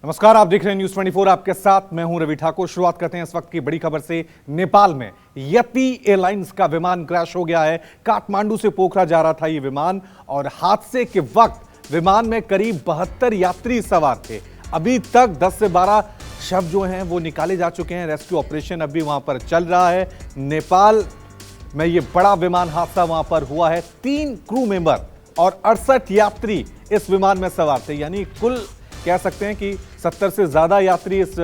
नमस्कार, आप देख रहे हैं न्यूज 24। आपके साथ मैं हूं रवि ठाकुर। शुरुआत करते हैं इस वक्त की बड़ी खबर से। नेपाल में यति एयरलाइंस का विमान क्रैश हो गया है। काठमांडू से पोखरा जा रहा था ये विमान और हादसे के वक्त विमान में करीब 72 यात्री सवार थे। अभी तक 10 से 12 शव जो हैं वो निकाले जा चुके हैं। रेस्क्यू ऑपरेशन अभी वहां पर चल रहा है। नेपाल में ये बड़ा विमान हादसा वहां पर हुआ है। 3 क्रू मेंबर और 68 यात्री इस विमान में सवार थे, यानी कुल कह सकते हैं कि 70 से ज्यादा यात्री इस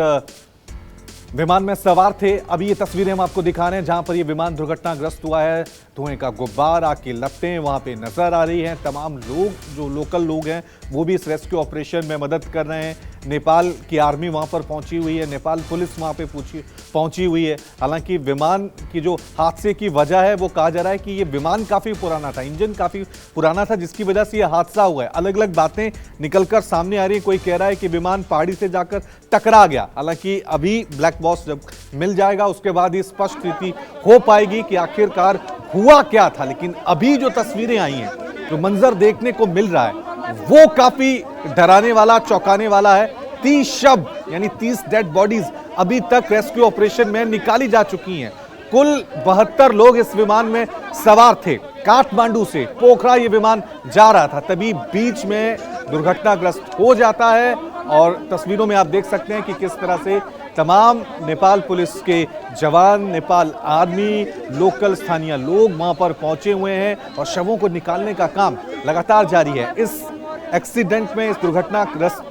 विमान में सवार थे। अभी ये तस्वीरें हम आपको दिखा रहे हैं जहां पर ये विमान दुर्घटनाग्रस्त हुआ है। धुएं का गुब्बार, आग की लपटें वहां पे नजर आ रही हैं। तमाम लोग जो लोकल लोग हैं वो भी इस रेस्क्यू ऑपरेशन में मदद कर रहे हैं। नेपाल की आर्मी वहां पर पहुंची हुई है, नेपाल पुलिस वहां पे पहुंची हुई है। हालांकि विमान की जो हादसे की वजह है वो कहा जा रहा है कि ये विमान काफी पुराना था, इंजन काफी पुराना था, जिसकी वजह से यह हादसा हुआ है। अलग अलग बातें निकलकर सामने आ रही है। कोई कह रहा है कि विमान पहाड़ी से जाकर टकरा गया। हालांकि अभी ब्लैक बॉक्स जब मिल जाएगा उसके बाद ही स्पष्ट स्थिति हो पाएगी कि आखिरकार हुआ क्या था। लेकिन अभी जो तस्वीरें आई हैं, जो मंजर देखने को मिल रहा है वो काफी डराने वाला, चौंकाने वाला है। 30 शव यानी 30 डेड बॉडीज अभी तक रेस्क्यू ऑपरेशन में निकाली जा चुकी हैं। कुल 72 लोग इस विमान में सवार थे। काठमांडू से पोखरा ये विमान जा रहा था, तभी बीच में दुर्घटनाग्रस्त हो जाता है। और तस्वीरों में आप देख सकते हैं कि किस तरह से तमाम नेपाल पुलिस के जवान, नेपाल आर्मी, लोकल स्थानीय लोग वहां पर पहुंचे हुए हैं और शवों को निकालने का काम लगातार जारी है। इस एक्सीडेंट में, इस दुर्घटनाग्रस्त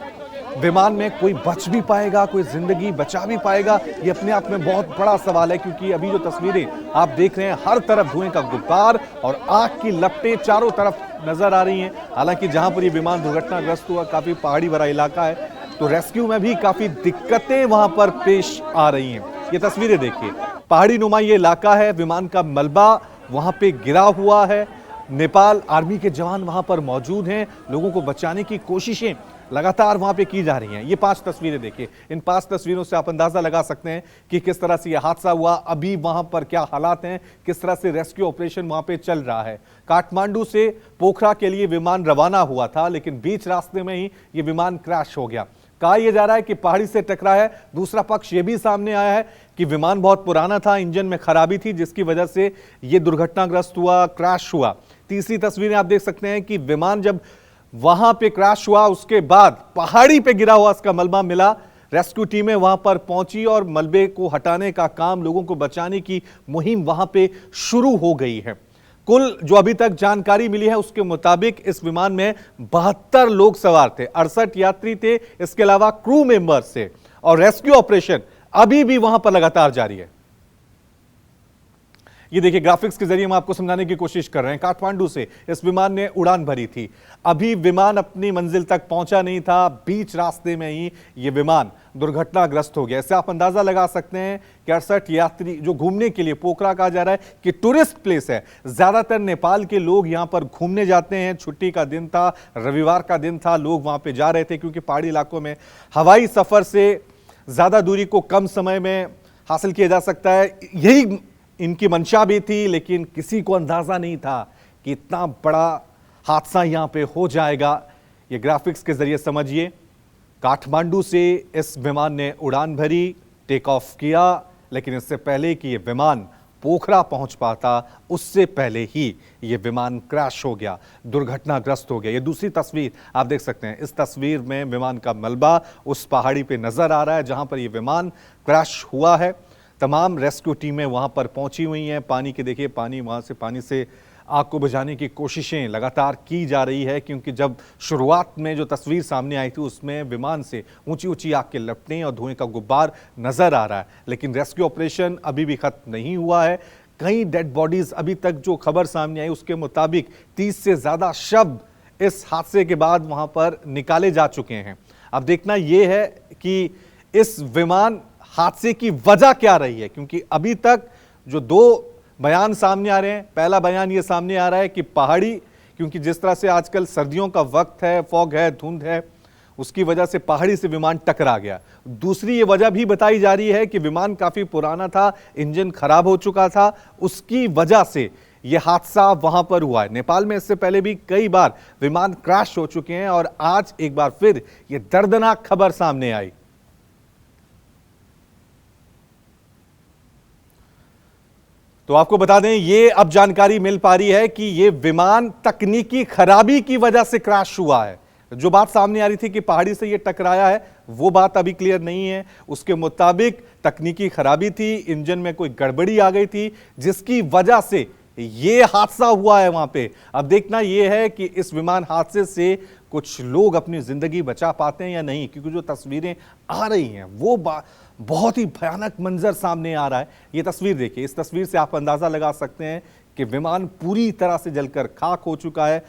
विमान में कोई बच भी पाएगा, कोई जिंदगी बचा भी पाएगा, ये अपने आप में बहुत बड़ा सवाल है। क्योंकि अभी जो तस्वीरें आप देख रहे हैं, हर तरफ धुएं का गुब्बार और आग की लपटें चारों तरफ नजर आ रही हैं। हालांकि जहां पर ये विमान दुर्घटनाग्रस्त हुआ काफी पहाड़ी भरा इलाका है, तो रेस्क्यू में भी काफी दिक्कतें वहां पर पेश आ रही हैं। ये तस्वीरें देखिए, पहाड़ी नुमा ये इलाका है, विमान का मलबा वहां पे गिरा हुआ है। नेपाल आर्मी के जवान वहां पर मौजूद हैं। लोगों को बचाने की कोशिशें लगातार वहां पे की जा रही हैं। ये 5 तस्वीरें देखिए, इन 5 तस्वीरों से आप अंदाजा लगा सकते हैं कि किस तरह से यह हादसा हुआ, अभी वहां पर क्या हालात हैं, किस तरह से रेस्क्यू ऑपरेशन वहां पे चल रहा है। काठमांडू से पोखरा के लिए विमान रवाना हुआ था, लेकिन बीच रास्ते में ही यह विमान क्रैश हो गया। कहा यह जा रहा है कि पहाड़ी से टकरा है। दूसरा पक्ष यह भी सामने आया है कि विमान बहुत पुराना था, इंजन में खराबी थी, जिसकी वजह से यह दुर्घटनाग्रस्त हुआ, क्रैश हुआ। तीसरी तस्वीरें आप देख सकते हैं कि विमान जब वहां पे क्रैश हुआ उसके बाद पहाड़ी पे गिरा हुआ इसका मलबा मिला। रेस्क्यू टीमें वहां पर पहुंची और मलबे को हटाने का काम, लोगों को बचाने की मुहिम वहां पे शुरू हो गई है। कुल जो अभी तक जानकारी मिली है उसके मुताबिक इस विमान में 72 लोग सवार थे, 68 यात्री थे, इसके अलावा क्रू मेंबर्स थे। और रेस्क्यू ऑपरेशन अभी भी वहां पर लगातार जारी है। ये देखिए, ग्राफिक्स के जरिए हम आपको समझाने की कोशिश कर रहे हैं। काठमांडू से इस विमान ने उड़ान भरी थी, अभी विमान अपनी मंजिल तक पहुंचा नहीं था, बीच रास्ते में ही ये विमान दुर्घटनाग्रस्त हो गया। इससे आप अंदाजा लगा सकते हैं कि 68 यात्री जो घूमने के लिए, पोखरा कहा जा रहा है कि टूरिस्ट प्लेस है, ज्यादातर नेपाल के लोग यहां पर घूमने जाते हैं। छुट्टी का दिन था, रविवार का दिन था, लोग वहां पर जा रहे थे क्योंकि पहाड़ी इलाकों में हवाई सफर से ज्यादा दूरी को कम समय में हासिल किया जा सकता है, यही इनकी मंशा भी थी। लेकिन किसी को अंदाजा नहीं था कि इतना बड़ा हादसा यहां पे हो जाएगा। ये ग्राफिक्स के जरिए समझिए, काठमांडू से इस विमान ने उड़ान भरी, टेक ऑफ किया, लेकिन इससे पहले कि ये विमान पोखरा पहुंच पाता, उससे पहले ही ये विमान क्रैश हो गया, दुर्घटनाग्रस्त हो गया। ये दूसरी तस्वीर आप देख सकते हैं। इस तस्वीर में विमान का मलबा उस पहाड़ी पे नजर आ रहा है जहां पर ये विमान क्रैश हुआ है। तमाम रेस्क्यू टीमें वहां पर पहुंची हुई हैं। पानी के देखिए, पानी से आग को बुझाने की कोशिशें लगातार की जा रही है, क्योंकि जब शुरुआत में जो तस्वीर सामने आई थी उसमें विमान से ऊंची ऊंची आग के लपटें और धुएं का गुब्बार नजर आ रहा है। लेकिन रेस्क्यू ऑपरेशन अभी भी खत्म नहीं हुआ है। कई डेड बॉडीज, अभी तक जो खबर सामने आई उसके मुताबिक 30 से ज्यादा शव इस हादसे के बाद वहां पर निकाले जा चुके हैं। अब देखना यह है कि इस विमान हादसे की वजह क्या रही है, क्योंकि अभी तक जो 2 बयान सामने आ रहे हैं। पहला बयान ये सामने आ रहा है कि पहाड़ी, क्योंकि जिस तरह से आजकल सर्दियों का वक्त है, फॉग है, धुंध है, उसकी वजह से पहाड़ी से विमान टकरा गया। दूसरी ये वजह भी बताई जा रही है कि विमान काफी पुराना था, इंजन खराब हो चुका था, उसकी वजह से ये हादसा वहां पर हुआ है। नेपाल में इससे पहले भी कई बार विमान क्रैश हो चुके हैं और आज एक बार फिर ये दर्दनाक खबर सामने आई। तो आपको बता दें, ये अब जानकारी मिल पा रही है कि ये विमान तकनीकी खराबी की वजह से क्रैश हुआ है। जो बात सामने आ रही थी कि पहाड़ी से ये टकराया है, वो बात अभी क्लियर नहीं है। उसके मुताबिक तकनीकी खराबी थी, इंजन में कोई गड़बड़ी आ गई थी, जिसकी वजह से ये हादसा हुआ है वहां पे। अब देखना यह है कि इस विमान हादसे से कुछ लोग अपनी जिंदगी बचा पाते हैं या नहीं, क्योंकि जो तस्वीरें आ रही हैं वो बहुत ही भयानक मंजर सामने आ रहा है। ये तस्वीर देखिए, इस तस्वीर से आप अंदाजा लगा सकते हैं कि विमान पूरी तरह से जलकर खाक हो चुका है।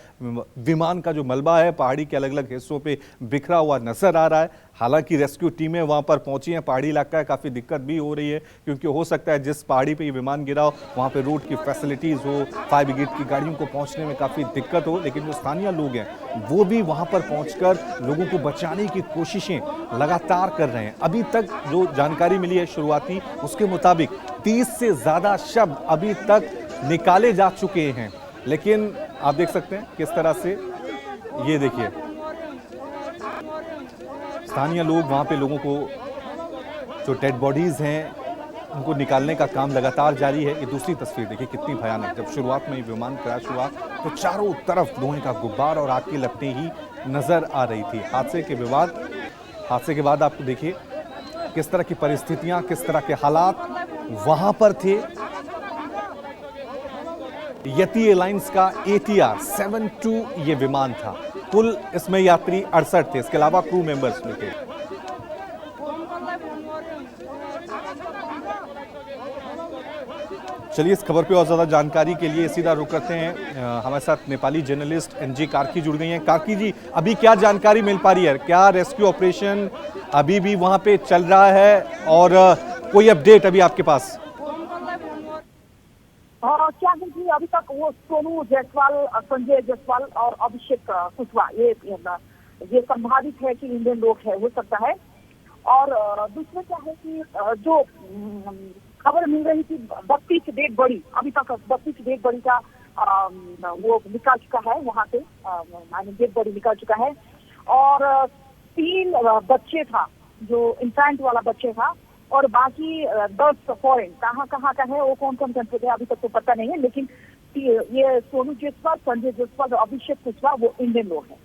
विमान का जो मलबा है पहाड़ी के अलग अलग हिस्सों पे बिखरा हुआ नजर आ रहा है। हालांकि रेस्क्यू टीमें वहां पर पहुंची हैं। पहाड़ी इलाका है, काफी दिक्कत भी हो रही है, क्योंकि हो सकता है जिस पहाड़ी पे ये विमान गिरा हो वहां पे रोड की फैसिलिटीज हो, फायर ब्रिगेड की गाड़ियों को पहुंचने में काफी दिक्कत हो। लेकिन जो स्थानीय लोग हैं वो भी वहां पर पहुंचकर लोगों को बचाने की कोशिशें लगातार कर रहे हैं। अभी तक जो जानकारी मिली है शुरुआती, उसके मुताबिक 30 से ज्यादा शव अभी तक निकाले जा चुके हैं। लेकिन आप देख सकते हैं किस तरह से, ये देखिए स्थानीय लोग वहां पे लोगों को, जो डेड बॉडीज हैं उनको निकालने का काम लगातार जारी है। ये दूसरी तस्वीर देखिए कितनी भयानक। जब शुरुआत में ये विमान क्रैश हुआ तो चारों तरफ धुएं का गुब्बार और आग की लपटें ही नजर आ रही थी। हादसे के बाद आपको देखिए किस तरह की परिस्थितियां, किस तरह के हालात वहां पर थे। यति एयरलाइंस का ATR 72 ये विमान था। कुल इसमें यात्री 68 थे, इसके अलावा क्रू मेंबर्स भी थे। चलिए इस खबर पे और ज्यादा जानकारी के लिए सीधा रुक करते हैं। हमारे साथ नेपाली जर्नलिस्ट NG कार्की जुड़ गई हैं। कार्की जी, अभी क्या जानकारी मिल पा रही है? क्या रेस्क्यू ऑपरेशन अभी भी वहां पे चल रहा है और कोई अपडेट अभी आपके पास? क्या है कि अभी तक वो सोनू जायसवाल, संजय जायसवाल और अभिषेक कुशवाहा ये संभावित है कि इंडियन लोग है, हो सकता है। और दूसरा क्या है कि जो खबर मिल रही थी 32 डेड बॉडी, अभी तक 32 डेड बॉडी का वो निकाल चुका है वहां से, डेड बॉडी निकाल चुका है। और 3 बच्चे था, जो इंफेंट वाला बच्चे था, और बाकी 10 फॉरेन कहाँ का है, वो कौन कंट्री है अभी तक तो पता नहीं है। लेकिन ये सोनू जायसवाल, संजय जायसवाल और अभिषेक कुशवाहा वो इंडियन लोग हैं।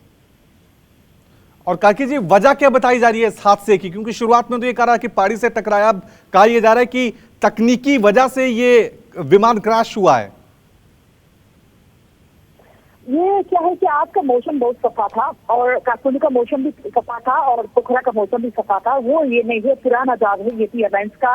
और कार्की जी, वजह क्या बताई जा रही है इस हादसे की? क्योंकि शुरुआत में तो ये कह रहा कि पहाड़ी से टकराया, अब कहा यह जा रहा है कि तकनीकी वजह से ये विमान क्रैश हुआ है। ये क्या है कि आज का मौसम बहुत सफा था और काठमांडू का मौसम भी सफा था और पोखरा का मौसम भी सफा था। वो ये नहीं है, पुराना जहाज है यति एयरलाइंस का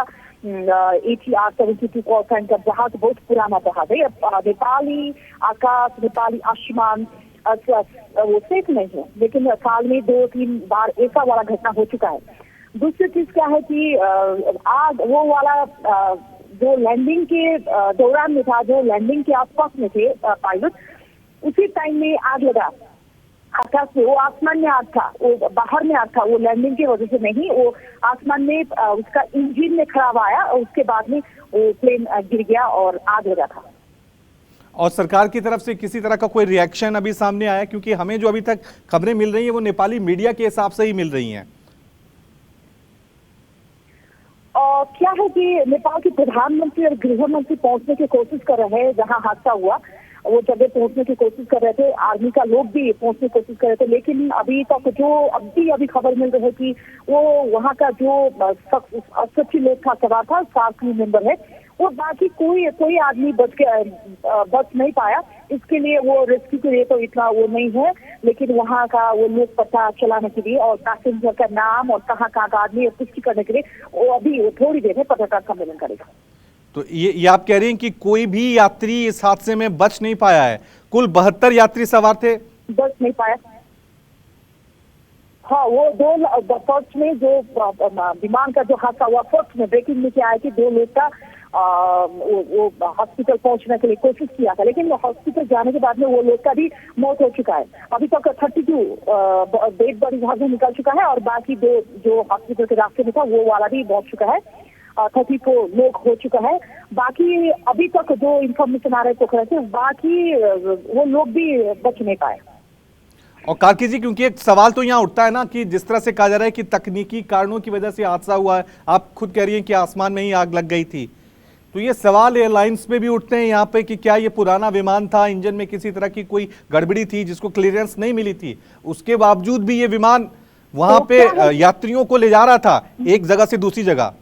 ATR 72 कॉल साइन का जहाज, बहुत पुराना जहाज है। नेपाली आकाश, नेपाली आसमान वो सेफ नहीं है, लेकिन साल में 2-3 बार ऐसा वाला घटना हो चुका है। दूसरी चीज क्या है कि आज वो वाला जो लैंडिंग के दौरान में था, जो लैंडिंग के आसपास में थे पायलट, उसी टाइम में आग लगा आकाश में। वो आसमान में आग था, वो बाहर में आग था, वो लैंडिंग की वजह से नहीं, वो आसमान में उसका इंजन में खराब आया और उसके बाद में वो प्लेन गिर गया और आग लगा था। और सरकार की तरफ से किसी तरह का कोई रिएक्शन अभी सामने आया? क्योंकि हमें जो अभी तक खबरें मिल रही हैं वो नेपाली मीडिया के हिसाब से ही मिल रही हैं। क्या है कि नेपाल के प्रधानमंत्री और गृह मंत्री पहुंचने की कोशिश कर रहे हैं जहां हादसा हुआ, वो जगह पहुंचने की कोशिश कर रहे थे। आर्मी का लोग भी पहुंचने की कोशिश कर रहे थे, लेकिन अभी तक जो अभी खबर मिल रही है कि वो वहां का जो 80 लोग था, सवार था, 7 क्रू मेंबर है, वो बाकी कोई आदमी बच नहीं पाया। इसके लिए वो रेस्क्यू के लिए तो इतना वो नहीं है, लेकिन वहाँ का वो लोग पता चलाने के लिए और पैसेंजर का नाम और कहाँ का आदमी पुष्टि करने के लिए वो अभी थोड़ी देर में पत्रकार सम्मेलन करेगा। तो ये आप कह रहे हैं कि कोई भी यात्री इस हादसे में बच नहीं पाया है? कुल 72 यात्री सवार थे, बच नहीं पाया। हाँ, वो 2 फर्स्ट में जो विमान का जो हादसा हुआ, फर्स्ट में ब्रेकिंग में क्या है कि 2 लोग का वो हॉस्पिटल पहुंचने के लिए कोशिश किया था, लेकिन हॉस्पिटल जाने के बाद में वो लोग का भी मौत हो चुका है। अभी तक 32 डेड बॉडी वहां से निकल चुका है और बाकी 2 जो हॉस्पिटल के रास्ते में था वो वाला भी पहुंच चुका है। 34 लोग हो चुका है। बाकी अभी तक जो इंफॉर्मेशन आ रहा है पोखरा से, बाकी वो लोग भी बच नहीं पाए। और कार्की जी, क्योंकि एक सवाल तो यहाँ उठता है ना कि जिस तरह से कहा जा रहा है कि तकनीकी कारणों की वजह से हादसा हुआ है, आप खुद कह रही हैं कि आसमान में ही आग लग गई थी, तो ये सवाल एयरलाइंस पे भी उठते हैं यहाँ पे कि क्या ये पुराना विमान था, इंजन में किसी तरह की कोई गड़बड़ी थी जिसको क्लियरेंस नहीं मिली थी, उसके बावजूद भी ये विमान वहां पे यात्रियों को ले जा रहा था एक जगह से दूसरी जगह।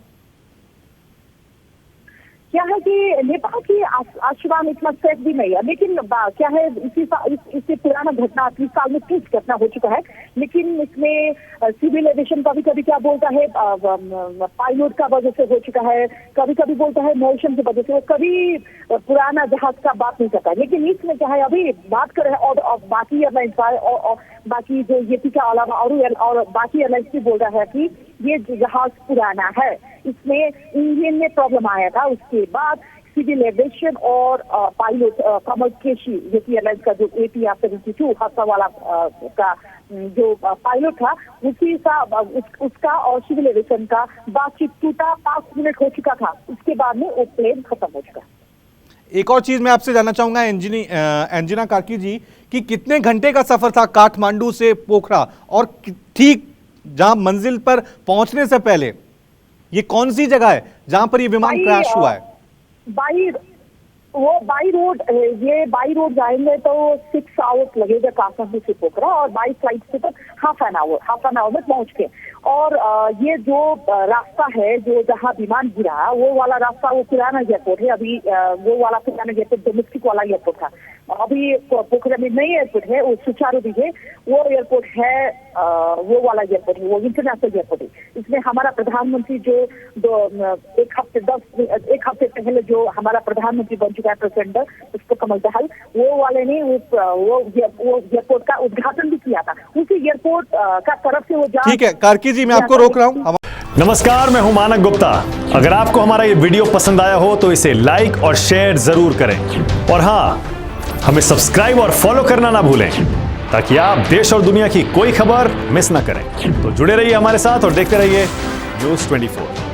क्या है कि नेपाल की आसमान इतना सेफ भी नहीं है, लेकिन क्या है इससे पुराना घटना 30 साल में 30 घटना हो चुका है, लेकिन इसमें सिविल एविएशन कभी कभी क्या बोलता है पायलट का वजह से हो चुका है, कभी कभी बोलता है मौसम की वजह से, वो कभी पुराना जहाज का बात नहीं करता है। लेकिन इसमें क्या है अभी बात कर रहे हैं और बाकी एयरलाइंस और बाकी जो येपी के अलावा और बाकी एयरलाइंस भी बोल रहा है कि ये जहाज पुराना है, इसमें इंजन में प्रॉब्लम आया था। उसके बाद सिविल एविएशन और पायलट कमल केशी येपी एयरलाइंस का जो ATR 72 हादसा वाला का जो पायलट था उसका और सिविल एविएशन का बातचीत टूटा, 5 मिनट हो चुका था, उसके बाद में वो प्लेन खत्म हो चुका। एक और चीज मैं आपसे जानना चाहूंगा एंजिना कार्की जी कि कितने घंटे का सफर था काठमांडू से पोखरा, और ठीक जहां मंजिल पर पहुंचने से पहले ये कौन सी जगह है जहां पर ये विमान क्रैश हुआ है? बाई रोड जाएंगे तो 6 आवर्स लगेगा काठमांडू से पोखरा, और बाई फ्लाइट से तो हाफ एन आवर में पहुंच के। और ये जो रास्ता है जो जहाँ विमान गिरा वो वाला रास्ता वो पुराना एयरपोर्ट है, अभी वो वाला पुराना एयरपोर्ट डोमेस्टिक वाला एयरपोर्ट था, अभी पोखरा में नई एयरपोर्ट है, वो सुचारू भी है, वो एयरपोर्ट है वो वाला एयरपोर्ट है, वो इंटरनेशनल एयरपोर्ट है। इसमें हमारा प्रधानमंत्री जो एक हफ्ते पहले जो हमारा प्रधानमंत्री बन चुका है प्रेसिडेंट उसको कमल दहल, वो वाले ने वो एयरपोर्ट का उद्घाटन भी किया था, उसी एयरपोर्ट का तरफ से वो जा। ठीक है कार्की जी, मैं आपको रोक रहा हूँ। नमस्कार, मैं हूं मानक गुप्ता। अगर आपको हमारा ये वीडियो पसंद आया हो तो इसे लाइक और शेयर जरूर करें, और हाँ, हमें सब्सक्राइब और फॉलो करना ना भूलें ताकि आप देश और दुनिया की कोई खबर मिस ना करें। तो जुड़े रहिए हमारे साथ और देखते रहिए न्यूज़ 24।